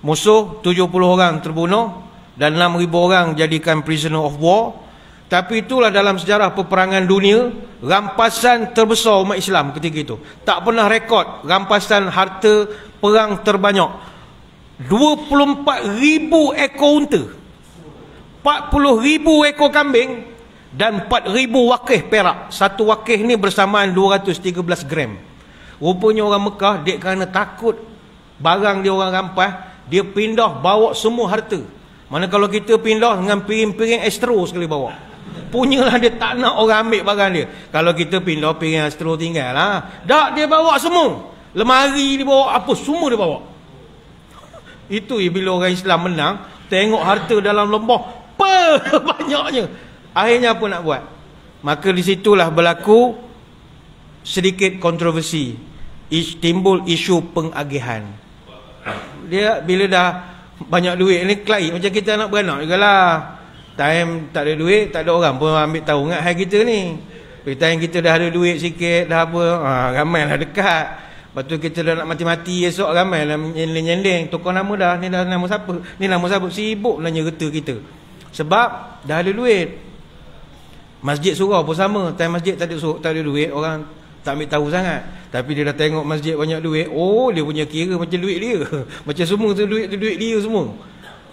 musuh 70 orang terbunuh dan 6,000 orang jadikan prisoner of war. Tapi itulah dalam sejarah peperangan dunia rampasan terbesar umat Islam ketika itu. Tak pernah rekod rampasan harta perang terbanyak. 24,000 ekor unta, 40,000 ekor kambing dan 4,000 wakih perak. Satu wakih ni bersamaan 213 gram. Rupanya orang Mekah, dek kerana takut barang dia orang rampas, dia pindah bawa semua harta. Mana kalau kita pindah dengan piring-piring Astro sekali bawa. Punyalah dia tak nak orang ambil barang dia. Kalau kita pindah piring Astro tinggal lah. Tak, dia bawa semua. Lemari dia bawa, apa semua dia bawa. Itu bila orang Islam menang, tengok harta dalam lembah banyaknya. Akhirnya apa nak buat? Maka di situlah berlaku sedikit kontroversi. Timbul isu pengagihan. Dia bila dah banyak duit ni kelahi macam kita anak beranak jugalah. Time tak ada duit, tak ada orang pun ambil tahu ingat hal kita ni. Time kita dah ada duit sikit, dah apa, ramai lah dekat. Lepas tu kita dah nak mati-mati esok, ramai lah nyending. Tukar nama dah, ni dah nama siapa? Ni nama siapa? Sibuk lah nyerita kita. Sebab dah ada duit. Masjid surau pun sama. Time masjid tak ada duit, orang tak ambil tahu sangat. Tapi dia dah tengok masjid banyak duit, oh dia punya kira macam duit dia. Macam semua tu duit dia semua.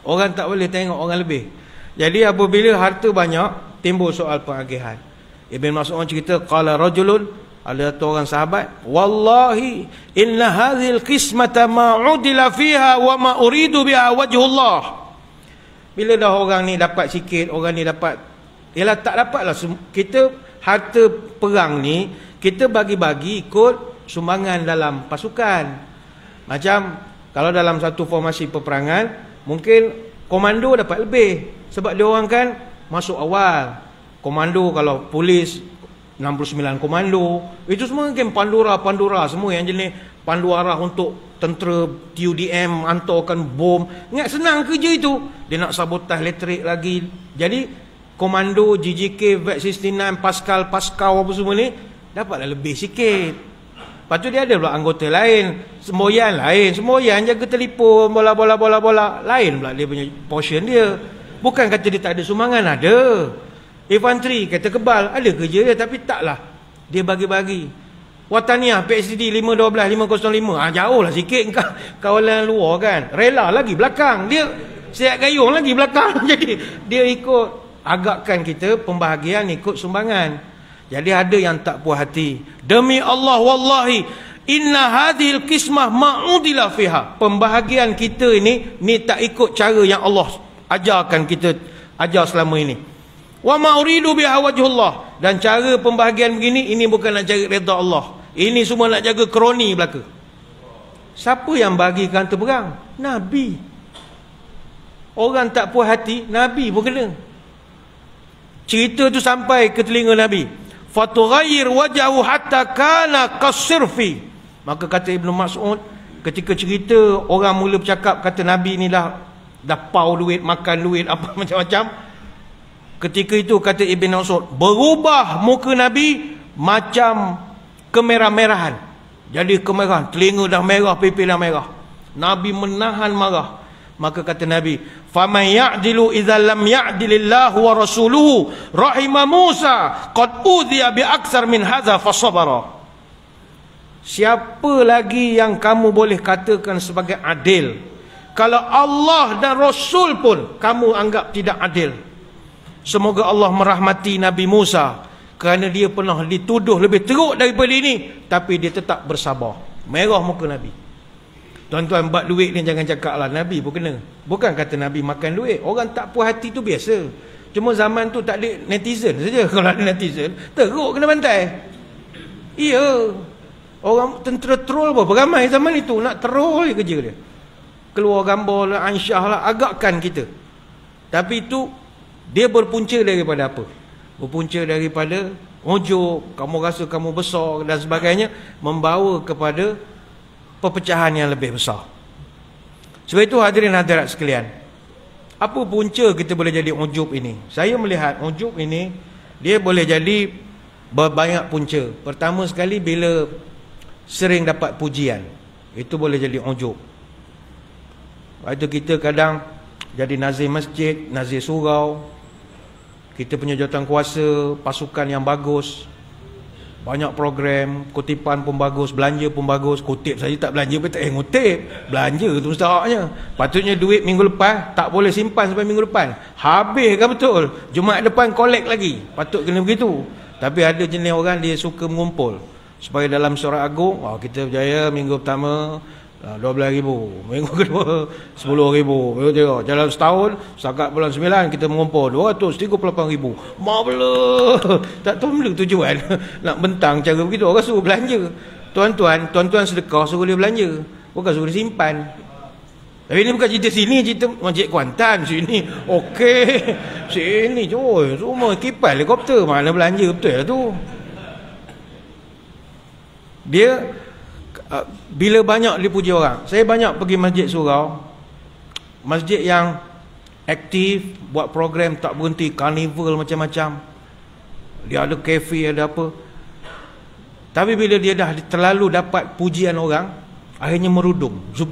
Orang tak boleh tengok orang lebih. Jadi apabila harta banyak, timbul soal pengagihan. Ibn Mas'ud cerita, qala rajulun, ada satu orang sahabat, wallahi inna hadhil qismata ma udila fiha wa ma uridu biha wajhullah. Bila dah orang ni dapat sikit, orang ni dapat, ialah tak dapatlah kita harta perang ni kita bagi-bagi ikut sumbangan dalam pasukan. Macam kalau dalam satu formasi peperangan, mungkin komando dapat lebih sebab dia orang kan masuk awal. Komando kalau polis 69 komando, itu semua kan pandura semua yang jenis pandu arah untuk tentera TUDM hantarkan bom. Ingat senang kerja itu. Dia nak sabotaj elektrik lagi. Jadi komando GGK VET 69 Pascal apa semua ni dapatlah lebih sikit. Lepas tu dia ada pula anggota lain, semboyan lain, semboyan jaga telefon, bola lain pula dia punya portion dia. Bukan kata dia tak ada sumbangan, ada. Infanteri kata kebal, ada kerja dia, tapi taklah dia bagi-bagi. Wataniah PhD 512 505, jauh lah sikit kawalan luar kan. Rela lagi belakang, dia siap gayung lagi belakang. Jadi dia ikut, agakkan kita pembahagian ikut sumbangan. Jadi ada yang tak puas hati. Demi Allah wallahi inna hadhil qismah ma'udila fiha. Pembahagian kita ini tak ikut cara yang Allah ajarkan kita ajar selama ini. Wa ma uridu biha wajhullah. Dan cara pembahagian begini, ini bukan nak cari redha Allah. Ini semua nak jaga kroni belaka. Siapa yang bagikan terperang? Nabi. Orang tak puas hati, Nabi pun kena. Cerita tu sampai ke telinga Nabi. Fatughayyir wajahu hatta kana kasirfi. Maka kata Ibn Mas'ud, ketika cerita orang mula bercakap kata Nabi ni dah pau duit, makan duit apa macam-macam. Ketika itu kata Ibn Mas'ud, berubah muka Nabi macam kemerah-merahan. Jadi kemerahan, telinga dah merah, pipi dah merah. Nabi menahan marah. Maka kata Nabi, faman ya'dilu idza lam ya'dilillahu wa rasuluhu rahima Musa qad udhiya bi aksar min hadza fasabara. Siapa lagi yang kamu boleh katakan sebagai adil kalau Allah dan Rasul pun kamu anggap tidak adil? Semoga Allah merahmati Nabi Musa kerana dia pernah dituduh lebih teruk daripada ini, tapi dia tetap bersabar. Merah muka Nabi. Tuan-tuan, buat duit ni jangan cakap lah Nabi pun kena. Bukan kata Nabi makan duit. Orang tak puas hati tu biasa. Cuma zaman tu tak ada netizen saja. Kalau ada netizen, teruk kena bantai. Iya. Orang tentera troll pun beramai zaman itu. Nak troll kerja dia. Keluar gambar lah, ansyah lah, agakkan kita. Tapi itu dia berpunca daripada apa? Berpunca daripada ujub, kamu rasa kamu besar dan sebagainya, membawa kepada perpecahan yang lebih besar. Sebab itu hadirin hadirat sekalian, apa punca kita boleh jadi ujub ini? Saya melihat ujub ini dia boleh jadi berbanyak punca. Pertama sekali bila sering dapat pujian, itu boleh jadi ujub. Lepas tu kita kadang jadi nazir masjid, nazir surau. Kita punya jawatan kuasa, pasukan yang bagus, banyak program, kutipan pun bagus, belanja pun bagus. Kutip saja tak belanja pun tak ngutip. Belanja tu mustahaknya. Patutnya duit minggu lepas tak boleh simpan sampai minggu depan. Habis kan betul? Jumaat depan collect lagi. Patut kena begitu. Tapi ada jenis orang dia suka mengumpul. Supaya dalam surat agung, kita berjaya minggu pertama 12,000, minggu kedua 10,000. Jalan setahun, setakat bulan 9 kita mengumpul 238,000. Marvelous. Tak tahu mana tujuan nak bentang cara begitu. Orang suruh belanja. Tuan-tuan sedekah suruh dia belanja, bukan suruh dia simpan. Tapi ini bukan cerita sini, cerita Masjid Kuantan. Sini okey, sini joy semua kipas helikopter. Mana belanja betul lah tu. Dia bila banyak dipuji orang. Saya banyak pergi masjid surau, masjid yang aktif, buat program tak berhenti, karnival macam-macam. Dia ada kafe, ada apa. Tapi bila dia dah terlalu dapat pujian orang, akhirnya merudum. Zup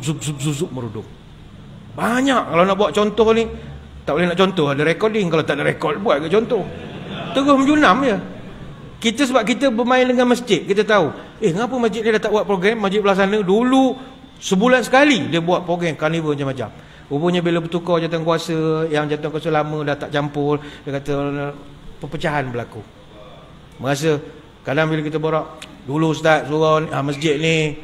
merudum. Banyak. Kalau nak buat contoh ni, tak boleh nak contoh, ada recording. Kalau tak ada record, buat ke contoh. Terus menjunam je. Kita sebab kita bermain dengan masjid, kita tahu, kenapa masjid dia dah tak buat program? Masjid belah sana dulu sebulan sekali dia buat program karnival macam-macam. Rupanya bila bertukar jawatan kuasa, yang jawatan kuasa lama dah tak campur, dia kata perpecahan berlaku. Merasa kadang bila kita borak, dulu Ustaz surau masjid ni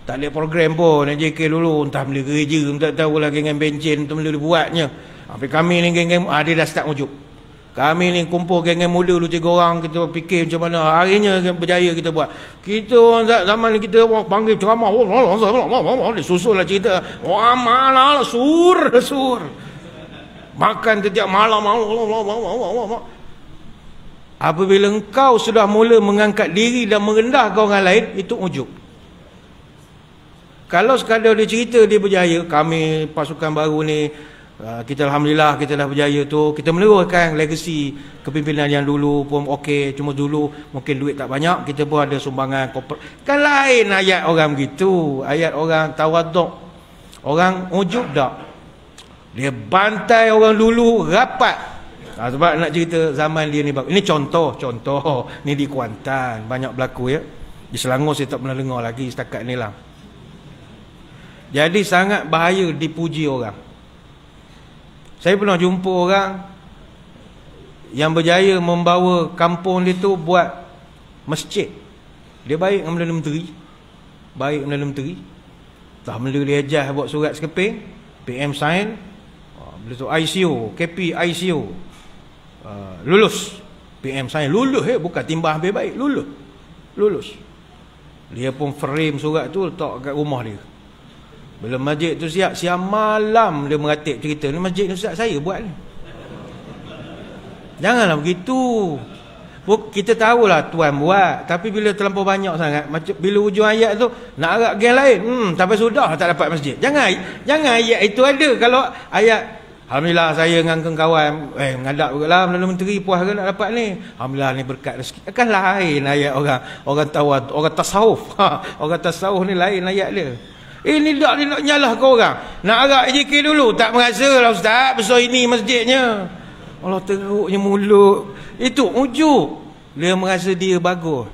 tak ada program pun, JK dulu entah beli gereja, tak tahu lah geng-geng bencin tu benda dia buatnya. Tapi kami ni geng-geng dia dah start ujuk. Kami ni kumpul geng-geng muda dulu 3 orang, kita fikir macam mana harinya berjaya kita buat. Kita orang zaman ni kita panggil ceramah, dia susul lah cerita, malah sur. Makan setiap malam. Apabila engkau sudah mula mengangkat diri dan merendahkan orang lain, itu ujub. Kalau sekadar dia cerita dia berjaya, kami pasukan baru ni, kita Alhamdulillah kita dah berjaya tu, kita meneruskan legasi kepimpinan yang dulu pun okey. Cuma dulu mungkin duit tak banyak, kita pun ada sumbangan corporate. Kan lain ayat orang begitu, ayat orang tawaduk, orang ujub tak. Dia bantai orang dulu rapat. Sebab nak cerita zaman dia ni bagus. Ini contoh ni di Kuantan banyak berlaku ya. Di Selangor saya tak pernah dengar lagi setakat ni lah. Jadi sangat bahaya dipuji orang. Saya pernah jumpa orang yang berjaya membawa kampung dia tu buat masjid. Dia baik dengan Perdana Menteri. Tak benda dia ajar buat surat sekeping, PM sign, benda tu ICO, KP ICO. Lulus. PM sign lulus, bukan timbah habis baik, lulus. Dia pun frame surat tu letak kat rumah dia. Bila masjid tu siap malam dia meratip cerita, ni masjid ni Ustaz saya buat ni. Janganlah begitu. Kita tahulah tuan buat, tapi bila terlampau banyak sangat, macam bila hujung ayat tu nak harap geng lain, sampai sudah tak dapat masjid. Jangan ayat itu ada. Kalau ayat Alhamdulillah saya dengan kawan mengadap jugalah Perdana Menteri puas ke nak dapat ni. Alhamdulillah ni berkat rezeki. Akan lain ayat orang tawad, orang tasawuf. Orang tasawuf ni lain ayat dia. Ini dia nak nyalah ke orang. Nak agak JK dulu. Tak merasa lah Ustaz, besar ini masjidnya. Allah teruknya mulut. Itu ujub. Dia merasa dia bagus.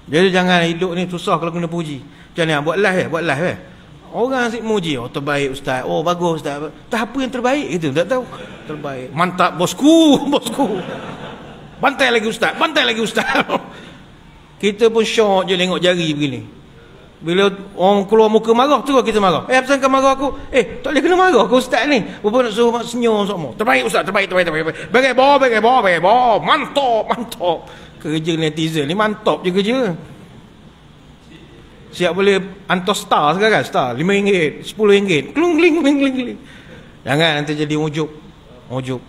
Jadi jangan hidup ni susah kalau kena puji. Macam ni, buat live. Orang asyik muji. Oh terbaik Ustaz. Oh bagus Ustaz. Tak apa yang terbaik itu. Tak tahu. Terbaik. Mantap bosku. Bantai lagi Ustaz. Kita pun syok je tengok jari begini. Bila orang keluar muka marah, terus kita marah. Apasal kau marah aku? Tak boleh kena marah aku Ustaz ni. Berapa nak suruh senyum semua. Terbaik Ustaz, terbaik. Bagai bawah. Mantap. Kerja netizen ni mantap je kerja. Siap boleh hantar star sekarang. Star RM5, RM10. Kling. Jangan nanti jadi ujub.